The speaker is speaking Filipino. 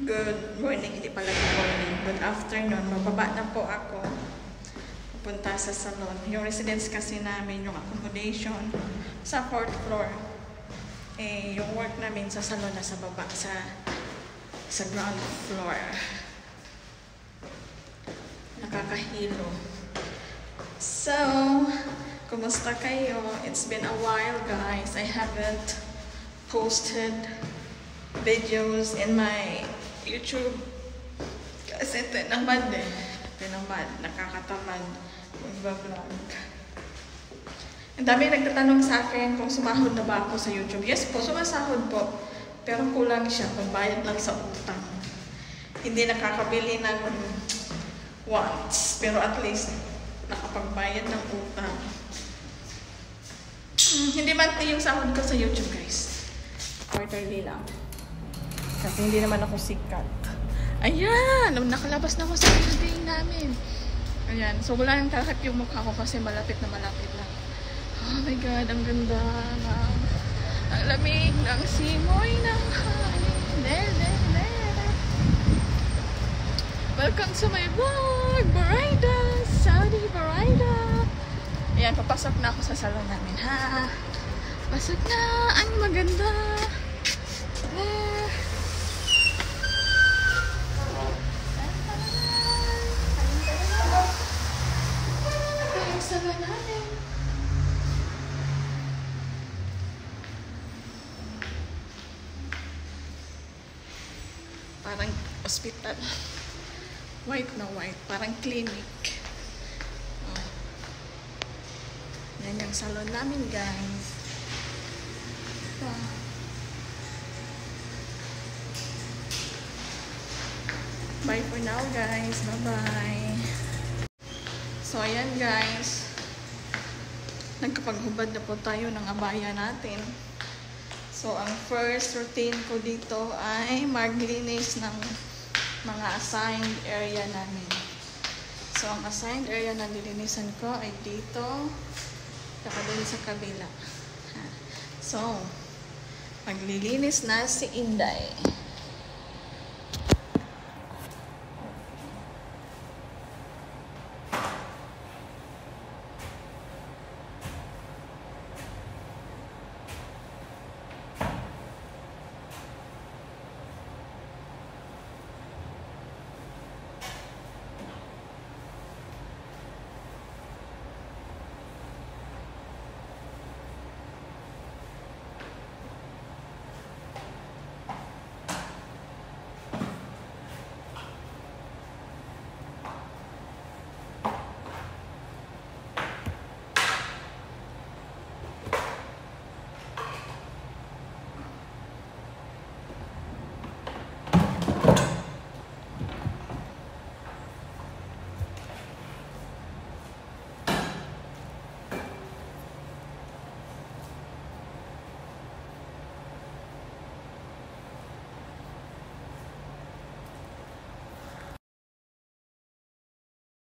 Good morning, hindi pala good morning. Good afternoon. Mababa na po ako. Pupunta sa salon. Yung residence kasi namin, yung accommodation sa 4th floor. Eh, yung work namin sa salon na sa baba, sa ground floor. Nakakahilo. So, kumusta kayo? It's been a while, guys. I haven't posted videos in my YouTube kasi tinamad nakakatamad mag-vlog. Ang dami nagtatanong sa akin kung sumahod na ba ako sa YouTube. Yes po, sumasahod po, pero kulang siya, pagbayad lang sa utang. Hindi nakakabili ng wants, pero at least nakapagbayad ng utang. Hindi man yung sahod ko sa YouTube, guys. Quarterly lang. Kasi hindi naman ako sikat. Ayan! Nakalabas na ako sa building namin. Ayan. So, wala nang takip yung mukha ko kasi malapit na malapit lang. Oh my God, ang ganda na. Ang lamig ng simoy ng hangin. Welcome to my vlog! Barida! Saudi Barida! Ayan, papasok na ako sa salon namin, ha? Pasok na! Ang maganda! Parang hospital. White na white. Parang clinic. Oh. Yan yung salon namin, guys. Bye for now, guys. Bye-bye. So, ayan, guys. Nagkapaghubad na po tayo ng abaya natin. So, ang first routine ko dito ay maglinis ng mga assigned area namin. So, ang assigned area na nilinisan ko ay dito, saka din sa kabila. So, maglilinis na si Inday.